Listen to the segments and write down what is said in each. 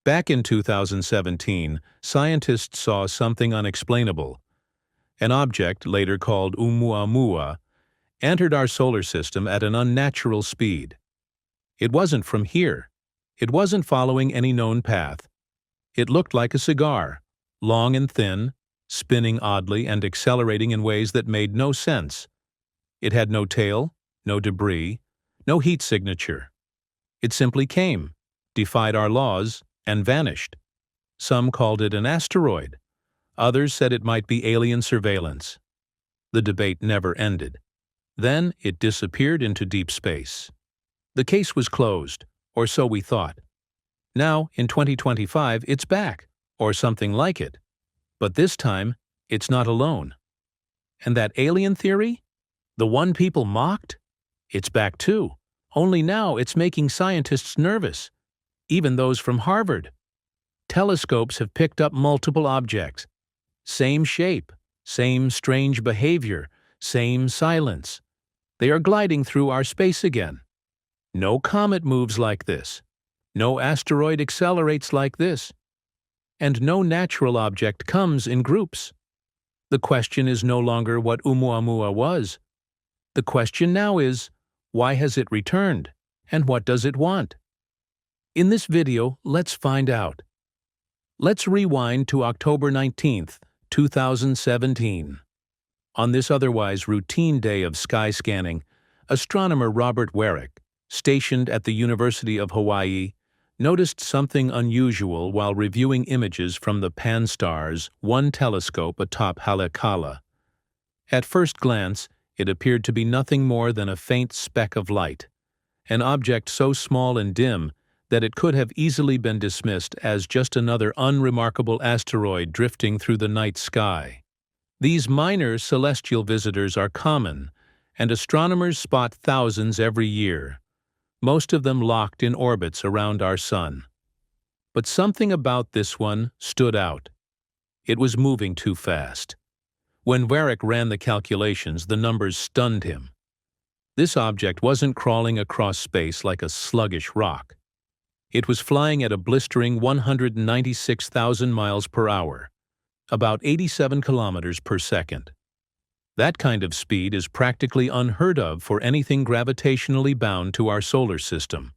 Back in 2017, scientists saw something unexplainable. An object, later called Oumuamua, entered our solar system at an unnatural speed. It wasn't from here. It wasn't following any known path. It looked like a cigar, long and thin, spinning oddly and accelerating in ways that made no sense. It had no tail, no debris, no heat signature. It simply came, defied our laws, and vanished. Some called it an asteroid. Others said it might be alien surveillance. The debate never ended. Then it disappeared into deep space. The case was closed, or so we thought. Now, in 2025, it's back, or something like it. But this time, it's not alone. And that alien theory? The one people mocked? It's back too. Only now it's making scientists nervous, even those from Harvard. Telescopes have picked up multiple objects. Same shape, same strange behavior, same silence. They are gliding through our space again. No comet moves like this. No asteroid accelerates like this. And no natural object comes in groups. The question is no longer what Oumuamua was. The question now is, why has it returned, and what does it want? In this video, let's find out. Let's rewind to October 19th, 2017. On this otherwise routine day of sky scanning, astronomer Robert Warwick, stationed at the University of Hawaii, noticed something unusual while reviewing images from the Pan-STARRS 1 telescope atop Haleakala. At first glance, it appeared to be nothing more than a faint speck of light, an object so small and dim that it could have easily been dismissed as just another unremarkable asteroid drifting through the night sky. These minor celestial visitors are common, and astronomers spot thousands every year, most of them locked in orbits around our sun. But something about this one stood out. It was moving too fast. When Warwick ran the calculations, the numbers stunned him. This object wasn't crawling across space like a sluggish rock. It was flying at a blistering 196,000 miles per hour, about 87 kilometers per second. That kind of speed is practically unheard of for anything gravitationally bound to our solar system.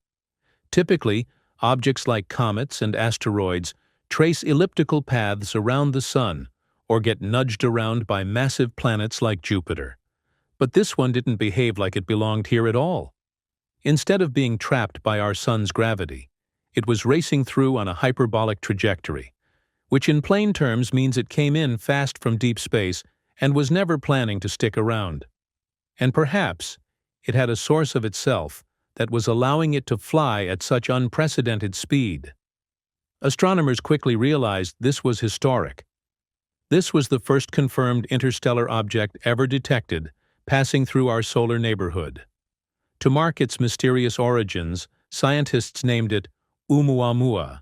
Typically, objects like comets and asteroids trace elliptical paths around the sun or get nudged around by massive planets like Jupiter. But this one didn't behave like it belonged here at all. Instead of being trapped by our sun's gravity, it was racing through on a hyperbolic trajectory, which in plain terms means it came in fast from deep space and was never planning to stick around. And perhaps it had a source of itself that was allowing it to fly at such unprecedented speed. Astronomers quickly realized this was historic. This was the first confirmed interstellar object ever detected passing through our solar neighborhood. To mark its mysterious origins, scientists named it Oumuamua,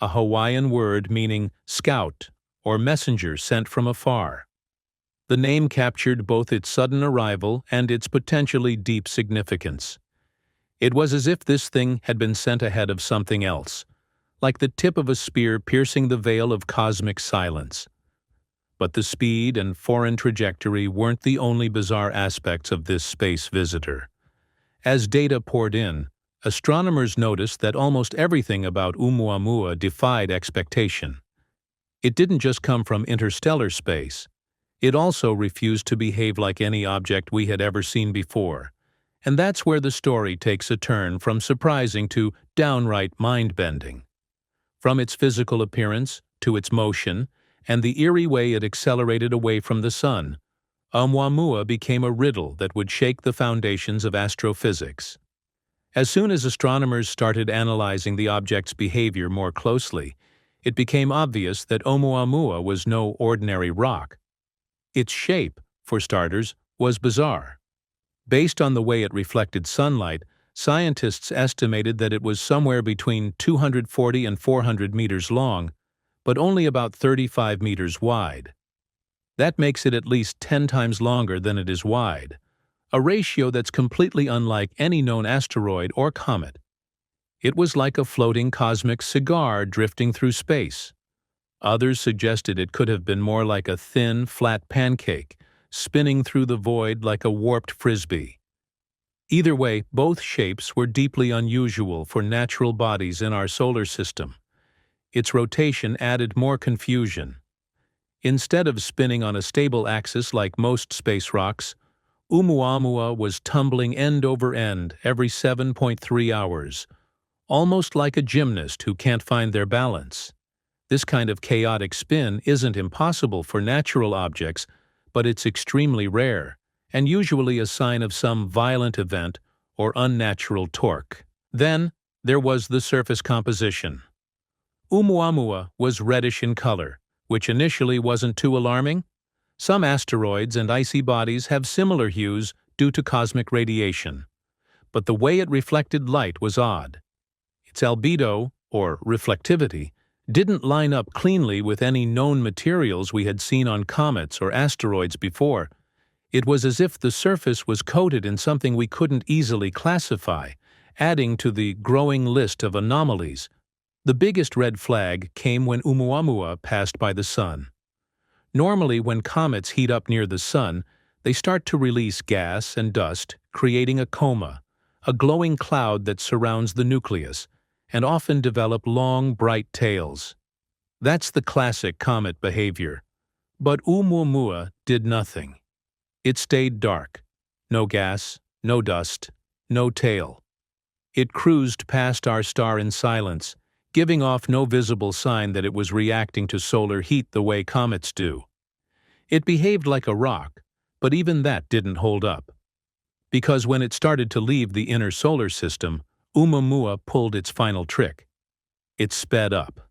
a Hawaiian word meaning scout or messenger sent from afar. The name captured both its sudden arrival and its potentially deep significance. It was as if this thing had been sent ahead of something else, like the tip of a spear piercing the veil of cosmic silence. But the speed and foreign trajectory weren't the only bizarre aspects of this space visitor. As data poured in, astronomers noticed that almost everything about Oumuamua defied expectation. It didn't just come from interstellar space. It also refused to behave like any object we had ever seen before. And that's where the story takes a turn from surprising to downright mind-bending. From its physical appearance to its motion and the eerie way it accelerated away from the sun, Oumuamua became a riddle that would shake the foundations of astrophysics. As soon as astronomers started analyzing the object's behavior more closely, it became obvious that Oumuamua was no ordinary rock. Its shape, for starters, was bizarre. Based on the way it reflected sunlight, scientists estimated that it was somewhere between 240 and 400 meters long, but only about 35 meters wide. That makes it at least 10 times longer than it is wide, a ratio that's completely unlike any known asteroid or comet. It was like a floating cosmic cigar drifting through space. Others suggested it could have been more like a thin, flat pancake, spinning through the void like a warped frisbee. Either way, both shapes were deeply unusual for natural bodies in our solar system. Its rotation added more confusion. Instead of spinning on a stable axis like most space rocks, Oumuamua was tumbling end over end every 7.3 hours, almost like a gymnast who can't find their balance. This kind of chaotic spin isn't impossible for natural objects, but it's extremely rare, and usually a sign of some violent event or unnatural torque. Then, there was the surface composition. Oumuamua was reddish in color, which initially wasn't too alarming. Some asteroids and icy bodies have similar hues due to cosmic radiation. But the way it reflected light was odd. Its albedo, or reflectivity, didn't line up cleanly with any known materials we had seen on comets or asteroids before. It was as if the surface was coated in something we couldn't easily classify, adding to the growing list of anomalies. The biggest red flag came when Oumuamua passed by the Sun. Normally, when comets heat up near the Sun, they start to release gas and dust, creating a coma, a glowing cloud that surrounds the nucleus, and often develop long, bright tails. That's the classic comet behavior. But Oumuamua did nothing. It stayed dark. No gas, no dust, no tail. It cruised past our star in silence, giving off no visible sign that it was reacting to solar heat the way comets do. It behaved like a rock, but even that didn't hold up. Because when it started to leave the inner solar system, Oumuamua pulled its final trick. It sped up.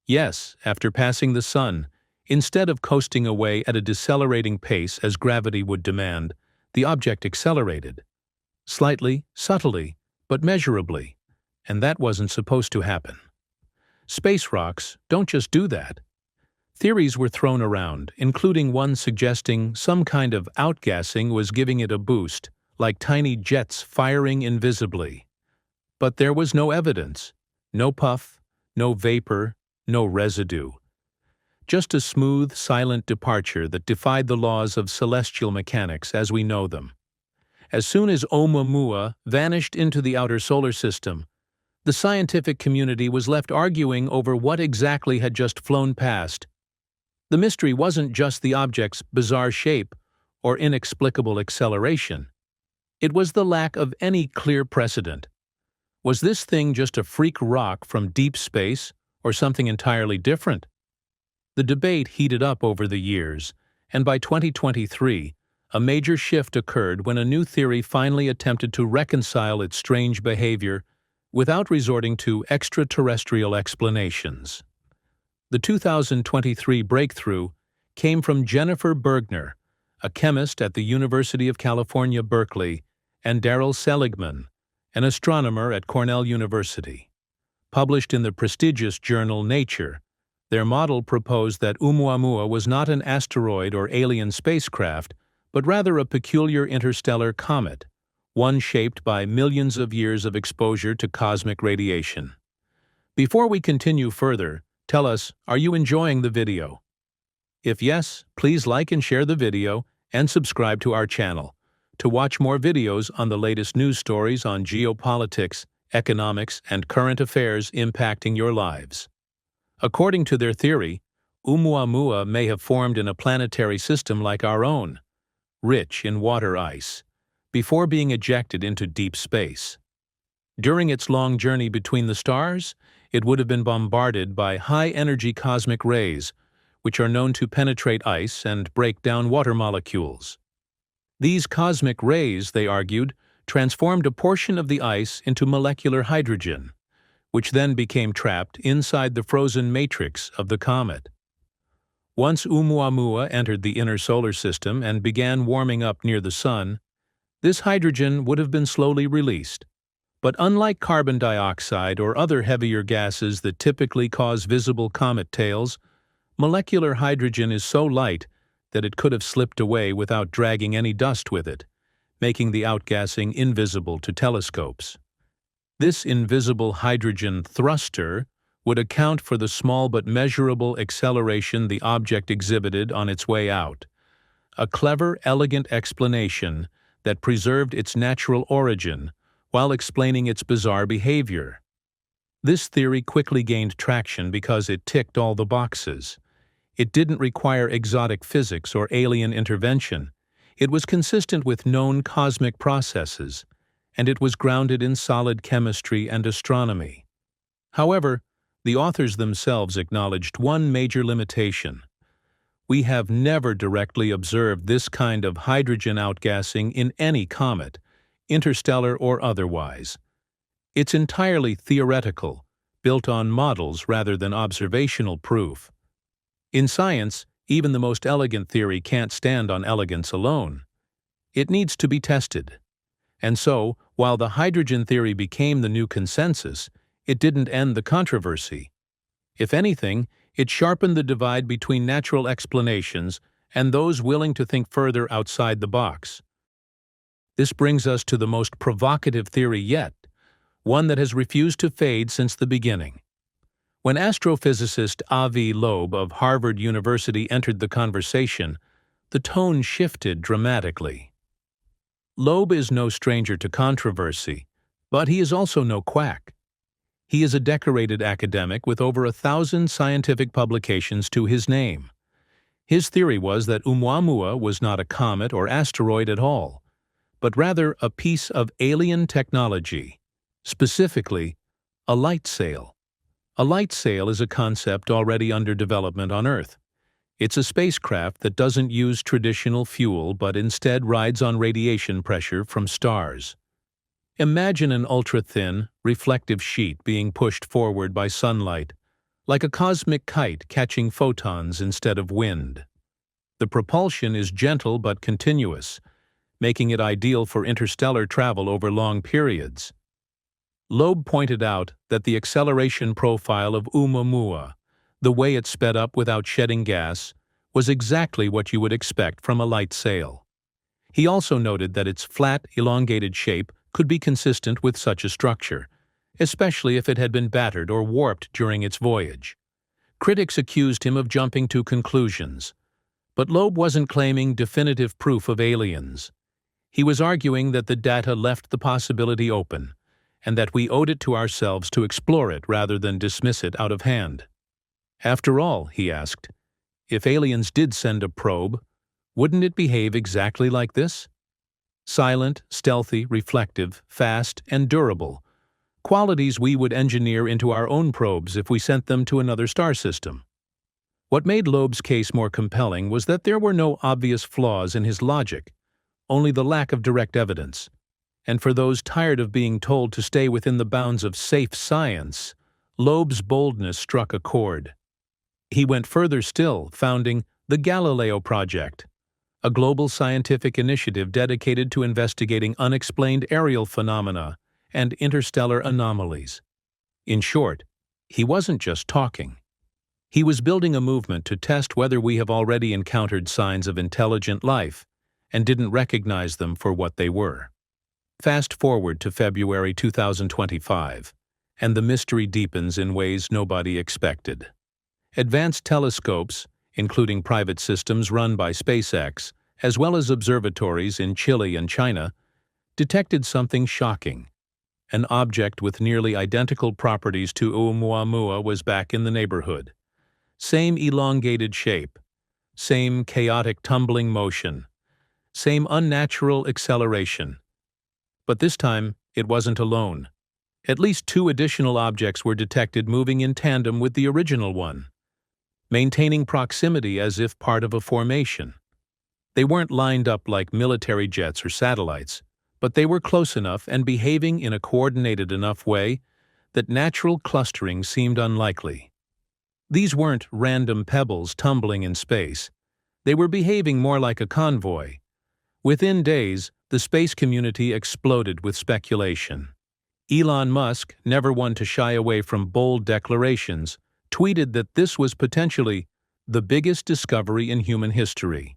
Yes, after passing the Sun, instead of coasting away at a decelerating pace as gravity would demand, the object accelerated. Slightly, subtly, but measurably. And that wasn't supposed to happen. Space rocks don't just do that. Theories were thrown around, including one suggesting some kind of outgassing was giving it a boost, like tiny jets firing invisibly. But there was no evidence. No puff, no vapor, no residue. Just a smooth, silent departure that defied the laws of celestial mechanics as we know them. As soon as Oumuamua vanished into the outer solar system, the scientific community was left arguing over what exactly had just flown past. The mystery wasn't just the object's bizarre shape or inexplicable acceleration. It was the lack of any clear precedent. Was this thing just a freak rock from deep space or something entirely different? The debate heated up over the years, and by 2023, a major shift occurred when a new theory finally attempted to reconcile its strange behavior without resorting to extraterrestrial explanations. The 2023 breakthrough came from Jennifer Bergner, a chemist at the University of California, Berkeley, and Daryl Seligman, an astronomer at Cornell University. Published in the prestigious journal Nature, their model proposed that Oumuamua was not an asteroid or alien spacecraft, but rather a peculiar interstellar comet, one shaped by millions of years of exposure to cosmic radiation. Before we continue further, tell us, are you enjoying the video? If yes, please like and share the video and subscribe to our channel to watch more videos on the latest news stories on geopolitics, economics, and current affairs impacting your lives. According to their theory, Oumuamua may have formed in a planetary system like our own, rich in water ice, before being ejected into deep space. During its long journey between the stars, it would have been bombarded by high-energy cosmic rays, which are known to penetrate ice and break down water molecules. These cosmic rays, they argued, transformed a portion of the ice into molecular hydrogen, which then became trapped inside the frozen matrix of the comet. Once Oumuamua entered the inner solar system and began warming up near the Sun, this hydrogen would have been slowly released. But unlike carbon dioxide or other heavier gases that typically cause visible comet tails, molecular hydrogen is so light that it could have slipped away without dragging any dust with it, making the outgassing invisible to telescopes. This invisible hydrogen thruster would account for the small but measurable acceleration the object exhibited on its way out. A clever, elegant explanation that preserved its natural origin while explaining its bizarre behavior. This theory quickly gained traction because it ticked all the boxes. It didn't require exotic physics or alien intervention. It was consistent with known cosmic processes, and it was grounded in solid chemistry and astronomy. However, the authors themselves acknowledged one major limitation. We have never directly observed this kind of hydrogen outgassing in any comet, interstellar or otherwise. It's entirely theoretical, built on models rather than observational proof. In science, even the most elegant theory can't stand on elegance alone. It needs to be tested. And so, while the hydrogen theory became the new consensus, it didn't end the controversy. If anything, it sharpened the divide between natural explanations and those willing to think further outside the box. This brings us to the most provocative theory yet, one that has refused to fade since the beginning. When astrophysicist Avi Loeb of Harvard University entered the conversation, the tone shifted dramatically. Loeb is no stranger to controversy, but he is also no quack. He is a decorated academic with over 1,000 scientific publications to his name. His theory was that Oumuamua was not a comet or asteroid at all, but rather a piece of alien technology, specifically a light sail. A light sail is a concept already under development on Earth. It's a spacecraft that doesn't use traditional fuel but instead rides on radiation pressure from stars. Imagine an ultra-thin, reflective sheet being pushed forward by sunlight, like a cosmic kite catching photons instead of wind. The propulsion is gentle but continuous, making it ideal for interstellar travel over long periods. Loeb pointed out that the acceleration profile of Oumuamua, the way it sped up without shedding gas, was exactly what you would expect from a light sail. He also noted that its flat, elongated shape could be consistent with such a structure, especially if it had been battered or warped during its voyage. Critics accused him of jumping to conclusions, but Loeb wasn't claiming definitive proof of aliens. He was arguing that the data left the possibility open, and that we owed it to ourselves to explore it rather than dismiss it out of hand. After all, he asked, if aliens did send a probe, wouldn't it behave exactly like this? Silent, stealthy, reflective, fast, and durable, qualities we would engineer into our own probes if we sent them to another star system. What made Loeb's case more compelling was that there were no obvious flaws in his logic, only the lack of direct evidence. And for those tired of being told to stay within the bounds of safe science, Loeb's boldness struck a chord. He went further still, founding the Galileo Project, a global scientific initiative dedicated to investigating unexplained aerial phenomena and interstellar anomalies. In short, he wasn't just talking. He was building a movement to test whether we have already encountered signs of intelligent life and didn't recognize them for what they were. Fast forward to February 2025, and the mystery deepens in ways nobody expected. Advanced telescopes, including private systems run by SpaceX, as well as observatories in Chile and China, detected something shocking. An object with nearly identical properties to Oumuamua was back in the neighborhood. Same elongated shape, same chaotic tumbling motion, same unnatural acceleration. But this time, it wasn't alone. At least 2 additional objects were detected moving in tandem with the original one, maintaining proximity as if part of a formation. They weren't lined up like military jets or satellites, but they were close enough and behaving in a coordinated enough way that natural clustering seemed unlikely. These weren't random pebbles tumbling in space. They were behaving more like a convoy. Within days, the space community exploded with speculation. Elon Musk, never one to shy away from bold declarations, tweeted that this was potentially the biggest discovery in human history.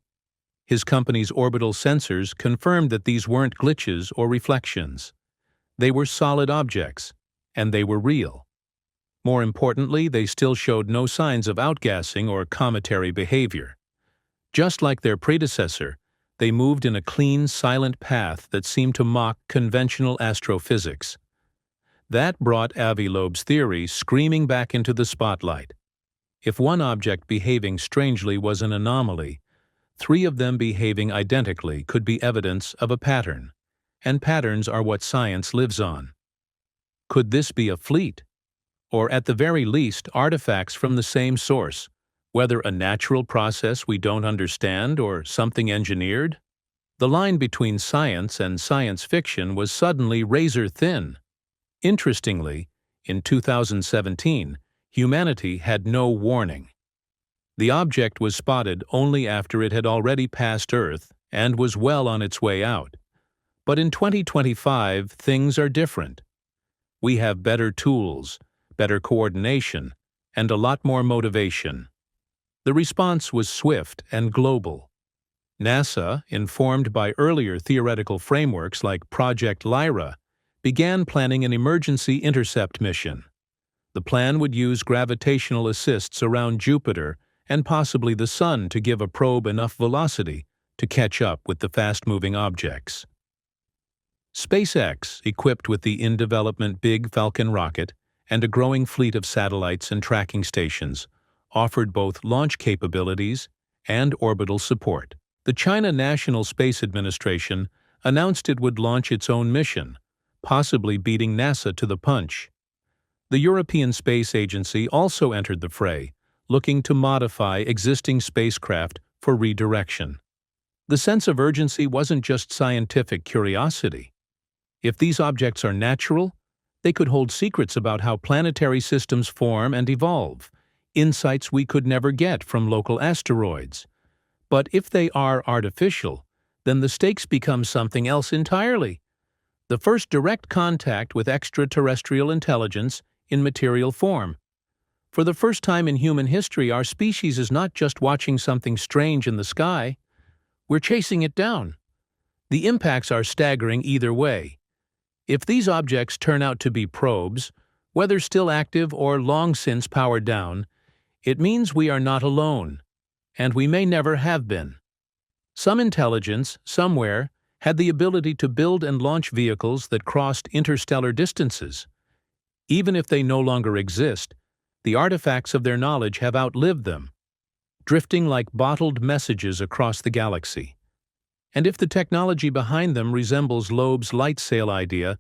His company's orbital sensors confirmed that these weren't glitches or reflections. They were solid objects, and they were real. More importantly, they still showed no signs of outgassing or cometary behavior. Just like their predecessor, they moved in a clean, silent path that seemed to mock conventional astrophysics. That brought Avi Loeb's theory screaming back into the spotlight. If one object behaving strangely was an anomaly, three of them behaving identically could be evidence of a pattern, and patterns are what science lives on. Could this be a fleet? Or at the very least, artifacts from the same source, whether a natural process we don't understand or something engineered? The line between science and science fiction was suddenly razor thin. Interestingly, in 2017, humanity had no warning. The object was spotted only after it had already passed Earth and was well on its way out. But in 2025, things are different. We have better tools, better coordination, and a lot more motivation. The response was swift and global. NASA, informed by earlier theoretical frameworks like Project Lyra, began planning an emergency intercept mission. The plan would use gravitational assists around Jupiter and possibly the Sun to give a probe enough velocity to catch up with the fast-moving objects. SpaceX, equipped with the in-development Big Falcon rocket and a growing fleet of satellites and tracking stations, offered both launch capabilities and orbital support. The China National Space Administration announced it would launch its own mission, possibly beating NASA to the punch. The European Space Agency also entered the fray, looking to modify existing spacecraft for redirection. The sense of urgency wasn't just scientific curiosity. If these objects are natural, they could hold secrets about how planetary systems form and evolve, insights we could never get from local asteroids. But if they are artificial, then the stakes become something else entirely. The first direct contact with extraterrestrial intelligence in material form. For the first time in human history, our species is not just watching something strange in the sky. We're chasing it down. The impacts are staggering either way. If these objects turn out to be probes, whether still active or long since powered down, it means we are not alone, and we may never have been. Some intelligence, somewhere, had the ability to build and launch vehicles that crossed interstellar distances. Even if they no longer exist, the artifacts of their knowledge have outlived them, drifting like bottled messages across the galaxy. And if the technology behind them resembles Loeb's light sail idea,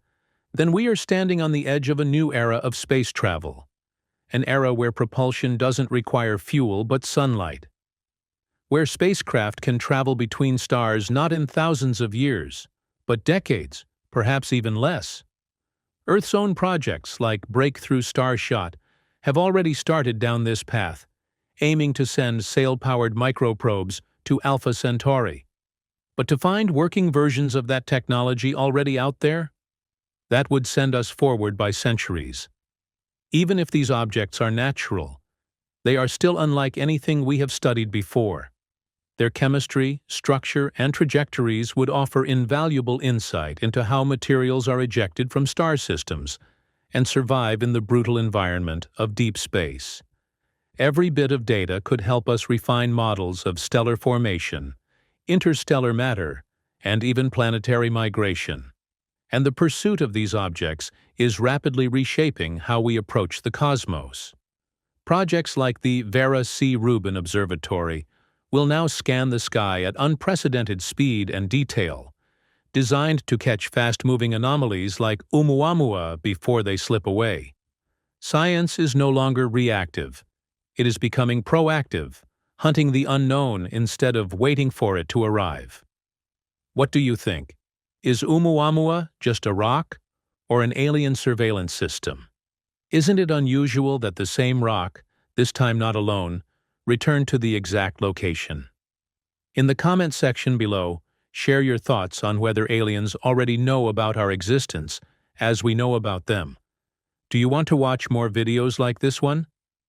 then we are standing on the edge of a new era of space travel, an era where propulsion doesn't require fuel but sunlight, where spacecraft can travel between stars not in thousands of years, but decades, perhaps even less. Earth's own projects like Breakthrough Starshot have already started down this path, aiming to send sail-powered microprobes to Alpha Centauri. But to find working versions of that technology already out there, that would send us forward by centuries. Even if these objects are natural, they are still unlike anything we have studied before. Their chemistry, structure, and trajectories would offer invaluable insight into how materials are ejected from star systems and survive in the brutal environment of deep space. Every bit of data could help us refine models of stellar formation, interstellar matter, and even planetary migration. And the pursuit of these objects is rapidly reshaping how we approach the cosmos. Projects like the Vera C. Rubin Observatory will now scan the sky at unprecedented speed and detail, designed to catch fast-moving anomalies like Oumuamua before they slip away. Science is no longer reactive. It is becoming proactive, hunting the unknown instead of waiting for it to arrive. What do you think? Is Oumuamua just a rock or an alien surveillance system? Isn't it unusual that the same rock, this time not alone, returned to the exact location? In the comment section below, share your thoughts on whether aliens already know about our existence as we know about them. Do you want to watch more videos like this one?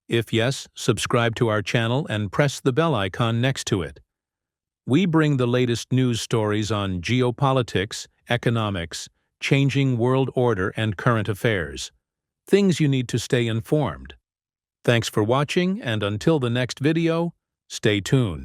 If yes, subscribe to our channel and press the bell icon next to it. We bring the latest news stories on geopolitics, economics, changing world order and current affairs. Things you need to stay informed. Thanks for watching, and until the next video, stay tuned.